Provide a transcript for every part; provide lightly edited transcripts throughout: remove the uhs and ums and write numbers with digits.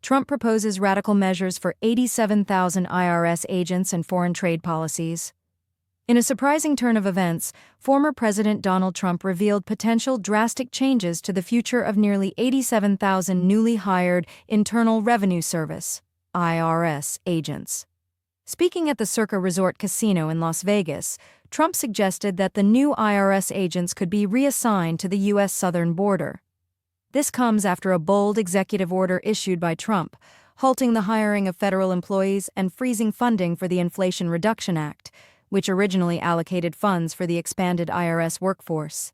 Trump proposes radical measures for 87,000 IRS agents and foreign trade policies. In a surprising turn of events, former President Donald Trump revealed potential drastic changes to the future of nearly 87,000 newly hired Internal Revenue Service (IRS) agents. Speaking at the Circa Resort Casino in Las Vegas, Trump suggested that the new IRS agents could be reassigned to the U.S. southern border. This comes after a bold executive order issued by Trump, halting the hiring of federal employees and freezing funding for the Inflation Reduction Act, which originally allocated funds for the expanded IRS workforce.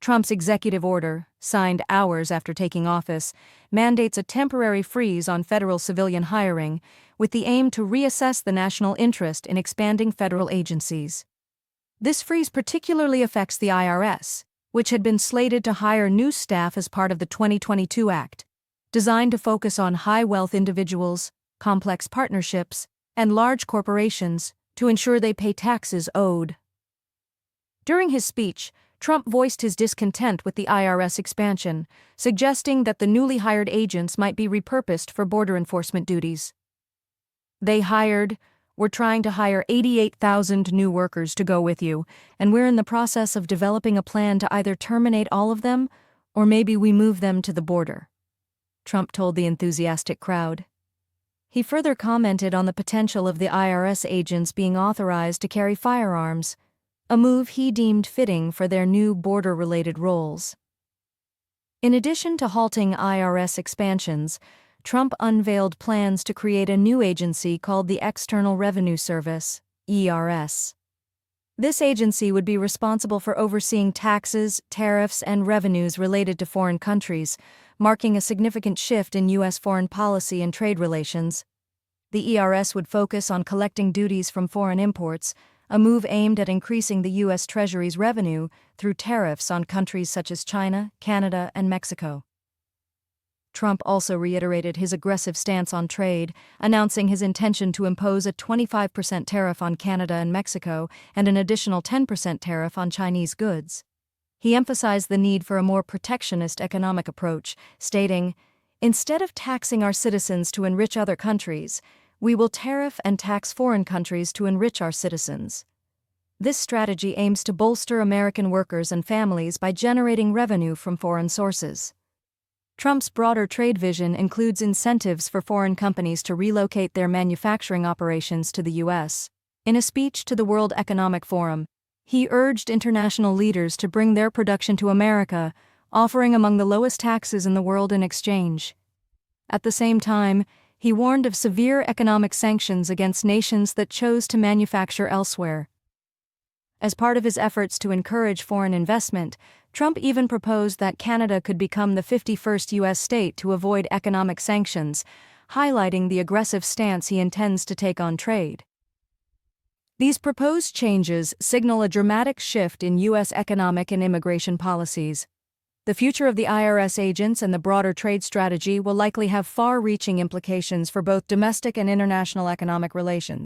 Trump's executive order, signed hours after taking office, mandates a temporary freeze on federal civilian hiring, with the aim to reassess the national interest in expanding federal agencies. This freeze particularly affects the IRS, which had been slated to hire new staff as part of the 2022 Act, designed to focus on high-wealth individuals, complex partnerships, and large corporations to ensure they pay taxes owed. During his speech, Trump voiced his discontent with the IRS expansion, suggesting that the newly hired agents might be repurposed for border enforcement duties. We're trying to hire 88,000 new workers to go with you, and we're in the process of developing a plan to either terminate all of them, or maybe we move them to the border," Trump told the enthusiastic crowd. He further commented on the potential of the IRS agents being authorized to carry firearms, a move he deemed fitting for their new border-related roles. In addition to halting IRS expansions, Trump unveiled plans to create a new agency called the External Revenue Service, IRS. This agency would be responsible for overseeing taxes, tariffs, and revenues related to foreign countries, marking a significant shift in U.S. foreign policy and trade relations. The ERS would focus on collecting duties from foreign imports, a move aimed at increasing the U.S. Treasury's revenue through tariffs on countries such as China, Canada, and Mexico. Trump also reiterated his aggressive stance on trade, announcing his intention to impose a 25% tariff on Canada and Mexico and an additional 10% tariff on Chinese goods. He emphasized the need for a more protectionist economic approach, stating, "Instead of taxing our citizens to enrich other countries, we will tariff and tax foreign countries to enrich our citizens." This strategy aims to bolster American workers and families by generating revenue from foreign sources. Trump's broader trade vision includes incentives for foreign companies to relocate their manufacturing operations to the U.S. In a speech to the World Economic Forum, he urged international leaders to bring their production to America, offering among the lowest taxes in the world in exchange. At the same time, he warned of severe economic sanctions against nations that chose to manufacture elsewhere. As part of his efforts to encourage foreign investment, Trump even proposed that Canada could become the 51st U.S. state to avoid economic sanctions, highlighting the aggressive stance he intends to take on trade. These proposed changes signal a dramatic shift in U.S. economic and immigration policies. The future of the IRS agents and the broader trade strategy will likely have far-reaching implications for both domestic and international economic relations.